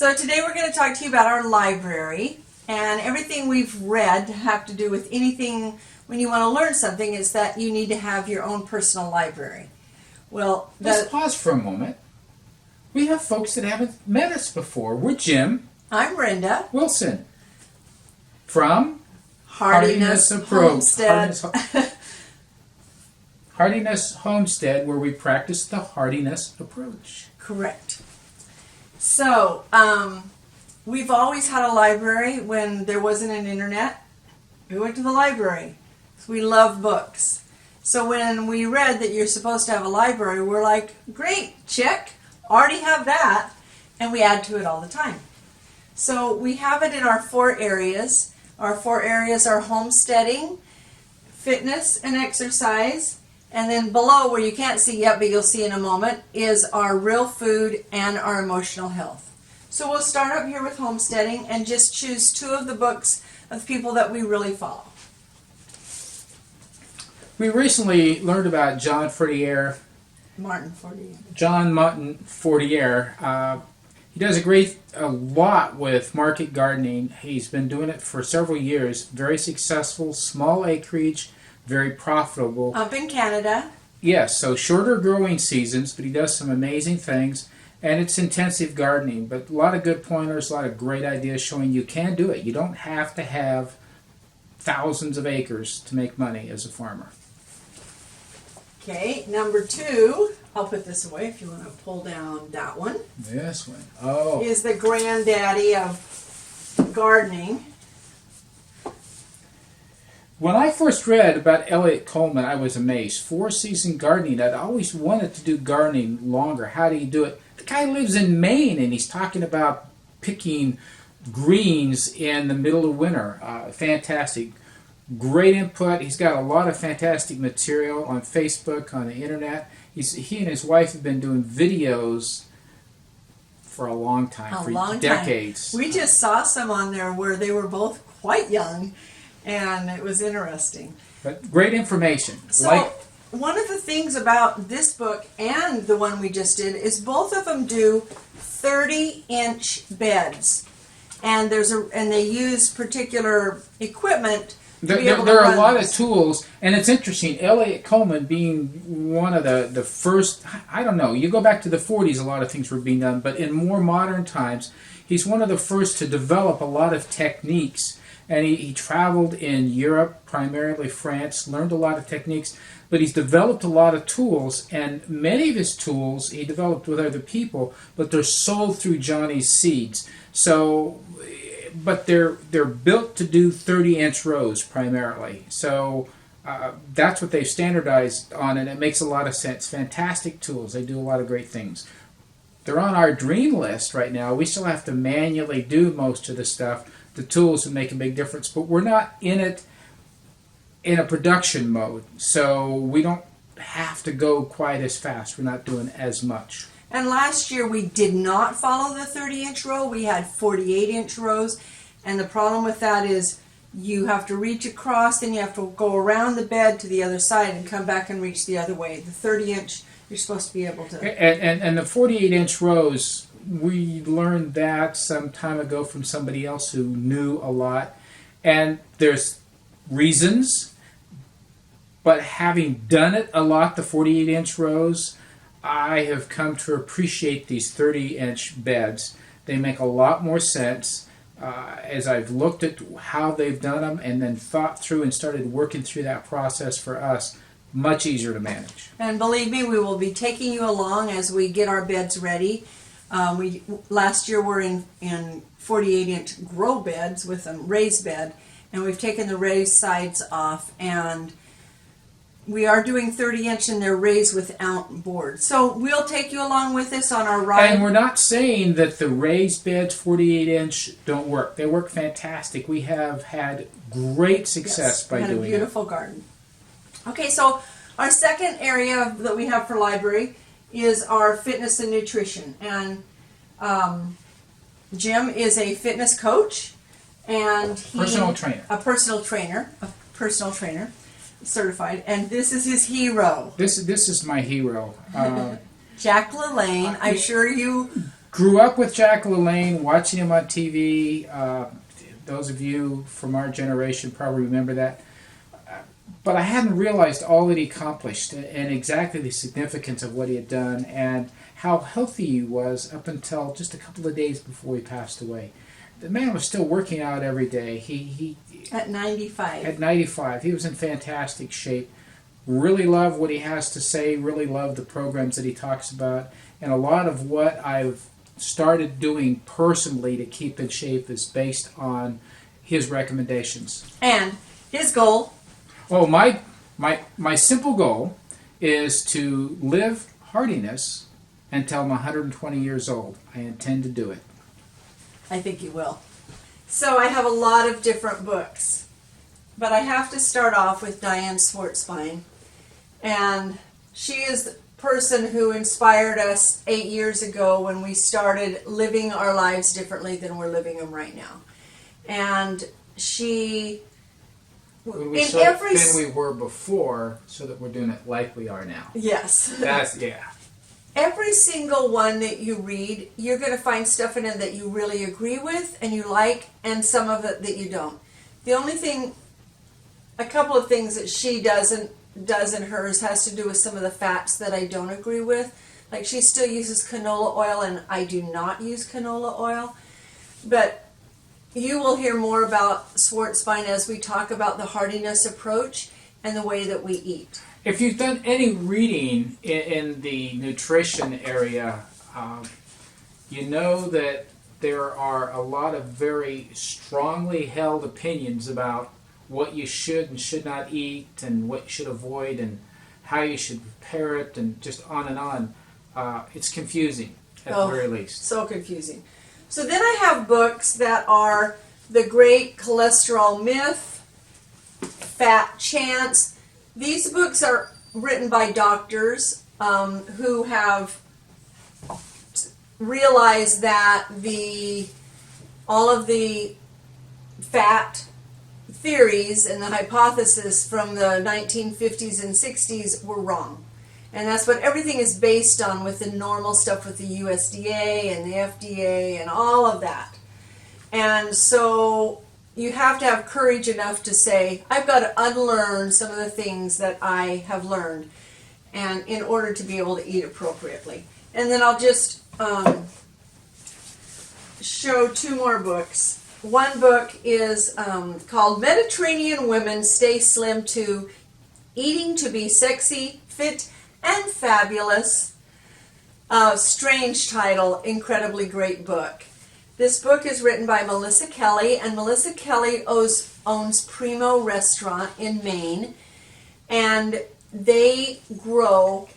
So today we're going to talk to you about our library, and everything we've read have to do with anything when you want to learn something is that you need to have your own personal library. Well, let's pause for a moment. We have folks that haven't met us before. We're Jim. I'm Rhenda Wilson from Heartiness Homestead. Heartiness Homestead, where we practice the Heartiness approach. Correct. So, we've always had a library. When there wasn't an internet, we went to the library. We love books. So when we read that you're supposed to have a library, we're like, great, check, already have that, and we add to it all the time. So we have it in our 4 areas. Our 4 areas are homesteading, fitness and exercise, and then below, where you can't see yet, but you'll see in a moment, is our real food and our emotional health. So we'll start up here with homesteading and just choose 2 of the books of people that we really follow. We recently learned about John Martin Fortier. John Martin Fortier. He does a lot with market gardening. He's been doing it for several years. Very successful, small acreage, very profitable. Up in Canada. Yes, so shorter growing seasons, but he does some amazing things. And it's intensive gardening, but a lot of good pointers, a lot of great ideas showing you can do it. You don't have to have thousands of acres to make money as a farmer. Okay, number 2, I'll put this away if you want to pull down that one. This one. Oh. Is the granddaddy of gardening. When I first read about Elliot Coleman, I was amazed. 4-season gardening. I'd always wanted to do gardening longer. How do you do it? The guy lives in Maine, and he's talking about picking greens in the middle of winter. Fantastic. Great input. He's got a lot of fantastic material on Facebook, on the internet. He and his wife have been doing videos for a long time, decades. We just saw some on there where they were both quite young, and it was interesting. But great information. So one of the things about this book and the one we just did is both of them do 30-inch beds, and they use particular equipment. There are a lot of tools, and it's interesting. Elliot Coleman being one of the first, I don't know, you go back to the 40s, a lot of things were being done, but in more modern times, he's one of the first to develop a lot of techniques. And he traveled in Europe, primarily France, learned a lot of techniques, but he's developed a lot of tools, and many of his tools he developed with other people, but they're sold through Johnny's Seeds. So, but they're built to do 30-inch rows primarily. So that's what they've standardized on, and it makes a lot of sense. Fantastic tools. They do a lot of great things. They're on our dream list right now. We still have to manually do most of the stuff. The tools would make a big difference, but we're not in it in a production mode, so we don't have to go quite as fast. We're not doing as much. And last year we did not follow the 30-inch row. We had 48-inch rows, and the problem with that is you have to reach across, then you have to go around the bed to the other side and come back and reach the other way. The 30-inch, you're supposed to be able to... And the 48-inch rows, we learned that some time ago from somebody else who knew a lot. And there's reasons, but having done it a lot, the 48-inch rows, I have come to appreciate these 30-inch beds. They make a lot more sense as I've looked at how they've done them and then thought through and started working through that process for us. Much easier to manage. And believe me, we will be taking you along as we get our beds ready. Last year we're in 48-inch grow beds with a raised bed, and we've taken the raised sides off, and we are doing 30-inch, and they're raised without boards. So we'll take you along with us on our ride. And we're not saying that the raised beds 48-inch don't work. They work fantastic. We have had great success by doing it. We had a beautiful garden. Okay, so our second area that we have for library is our fitness and nutrition. And Jim is a fitness coach, and a personal trainer, certified. And this is his hero. This is my hero. Jack LaLanne. I'm sure you grew up with Jack LaLanne, watching him on TV. Those of you from our generation probably remember that. But I hadn't realized all that he accomplished and exactly the significance of what he had done and how healthy he was up until just a couple of days before he passed away. The man was still working out every day. He At 95. At 95, he was in fantastic shape. Really love what he has to say, really love the programs that he talks about. And a lot of what I've started doing personally to keep in shape is based on his recommendations. And his goal. Oh, my simple goal is to live Heartiness until I'm 120 years old. I intend to do it. I think you will. So I have a lot of different books, but I have to start off with Diane Schwartzbein. And she is the person who inspired us 8 years ago when we started living our lives differently than we're living them right now. And she... When we saw than we were before, so that we're doing it like we are now. Yes. That's, yeah. Every single one that you read, you're going to find stuff in it that you really agree with and you like, and some of it that you don't. The only thing, a couple of things that she does in hers has to do with some of the fats that I don't agree with. Like she still uses canola oil, and I do not use canola oil. But you will hear more about Schwartzbein as we talk about the Heartiness approach and the way that we eat. If you've done any reading in the nutrition area, you know that there are a lot of very strongly held opinions about what you should and should not eat and what you should avoid and how you should prepare it and just on and on. It's confusing at the very least. So confusing. So then I have books that are The Great Cholesterol Myth, Fat Chance. These books are written by doctors who have realized that all of the fat theories and the hypothesis from the 1950s and 60s were wrong. And that's what everything is based on with the normal stuff with the USDA and the FDA and all of that. And so you have to have courage enough to say, I've got to unlearn some of the things that I have learned and in order to be able to eat appropriately. And then I'll just show two more books. One book is called Mediterranean Women Stay Slim to Eating to Be Sexy, Fit, and Fabulous. Strange title, incredibly great book. This book is written by Melissa Kelly, and Melissa Kelly owns Primo Restaurant in Maine, and they grow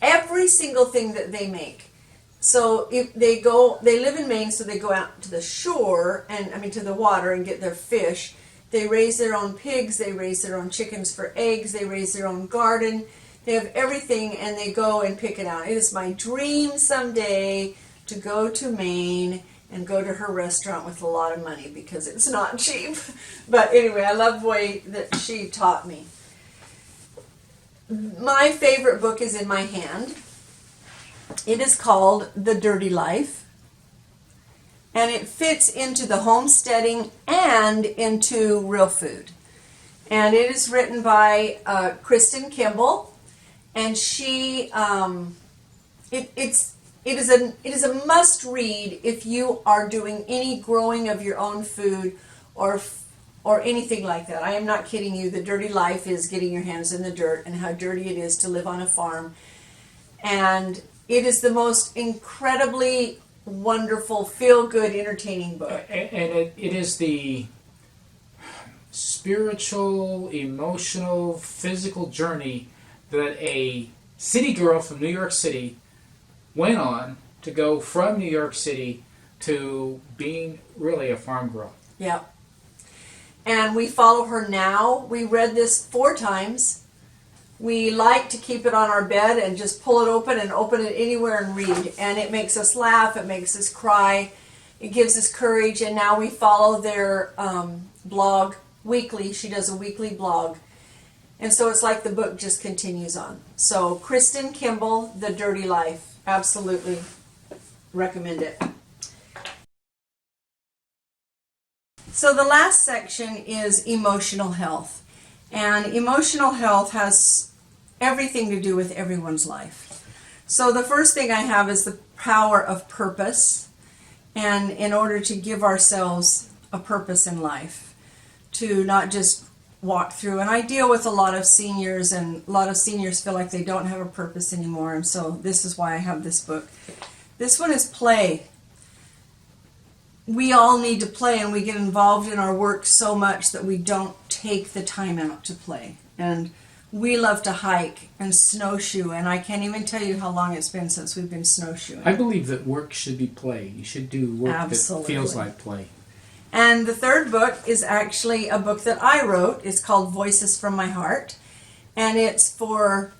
every single thing that they make. So if they live in Maine, so they go out to the shore to the water and get their fish. They raise their own pigs, they raise their own chickens for eggs, they raise their own garden. They have everything, and they go and pick it out. It is my dream someday to go to Maine and go to her restaurant with a lot of money because it's not cheap. But anyway, I love the way that she taught me. My favorite book is in my hand. It is called The Dirty Life, and it fits into the homesteading and into real food. And it is written by Kristen Kimball. And she, it is a must read if you are doing any growing of your own food or anything like that. I am not kidding you. The Dirty Life is getting your hands in the dirt and how dirty it is to live on a farm. And it is the most incredibly wonderful, feel-good, entertaining book. And it is the spiritual, emotional, physical journey that a city girl from New York City went on to go from New York City to being really a farm girl. Yeah. And we follow her now. We read this 4 times. We like to keep it on our bed and just pull it open and open it anywhere and read. And it makes us laugh. It makes us cry. It gives us courage. And now we follow their blog weekly. She does a weekly blog. And so it's like the book just continues on. So Kristen Kimball, The Dirty Life. Absolutely recommend it. So the last section is emotional health. And emotional health has everything to do with everyone's life. So the first thing I have is the power of purpose. And in order to give ourselves a purpose in life, to not just walk through. And I deal with a lot of seniors, and a lot of seniors feel like they don't have a purpose anymore. And so this is why I have this book. This one is play. We all need to play, and we get involved in our work so much that we don't take the time out to play. And we love to hike and snowshoe, and I can't even tell you how long it's been since we've been snowshoeing. I believe that work should be play. You should do work that feels like play. And the third book is actually a book that I wrote. It's called Voices from My Heart, and it's for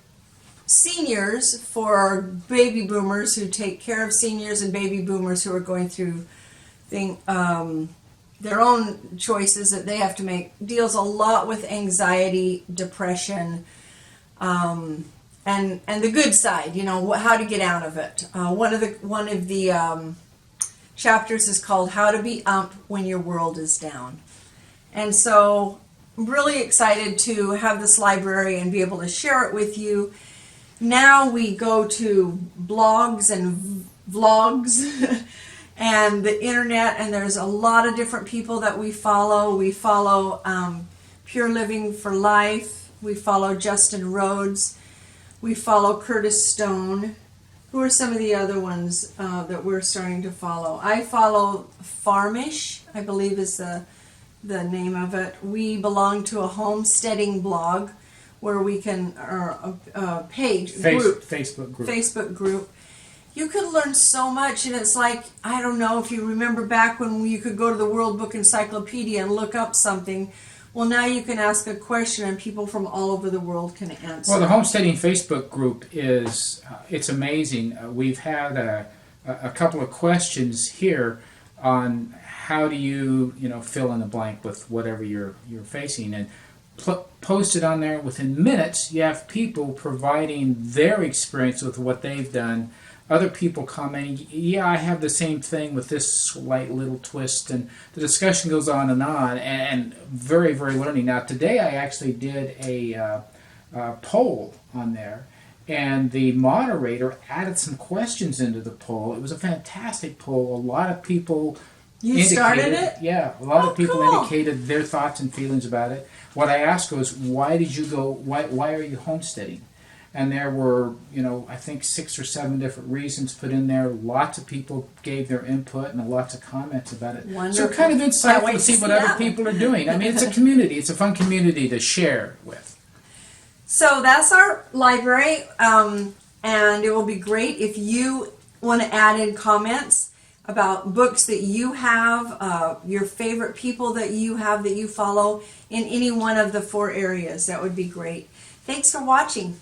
seniors, for baby boomers who take care of seniors and baby boomers who are going through their own choices that they have to make. Deals a lot with anxiety, depression, and the good side. You know, how to get out of it. One of the chapters is called How to Be Up When Your World is Down. And so I'm really excited to have this library and be able to share it with you. Now we go to blogs and vlogs and the internet, and there's a lot of different people that we follow. We follow Pure Living for Life. We follow Justin Rhodes. We follow Curtis Stone. Who are some of the other ones that we're starting to follow? I follow Farmish, I believe is the name of it. We belong to a homesteading blog where we can, or a page, Facebook group. You could learn so much, and it's like, I don't know if you remember back when you could go to the World Book Encyclopedia and look up something. Well, now you can ask a question, and people from all over the world can answer. Well, the Homesteading Facebook group is, it's amazing. We've had a couple of questions here on how do you fill in the blank with whatever you're facing, and posted on there within minutes. You have people providing their experience with what they've done. Other people commenting, yeah, I have the same thing with this slight little twist, and the discussion goes on, and very, very learning. Now, today I actually did a poll on there, and the moderator added some questions into the poll. It was a fantastic poll. A lot of people started it? Yeah, a lot of people cool. indicated their thoughts and feelings about it. What I asked was, why are you homesteading? And there were, I think 6 or 7 different reasons put in there. Lots of people gave their input and lots of comments about it. Wonderful. So kind of insightful to see what other people are doing. I mean, it's a community. It's a fun community to share with. So that's our library, and it will be great if you want to add in comments about books that you have, your favorite people that you have that you follow in any one of the 4 areas. That would be great. Thanks for watching.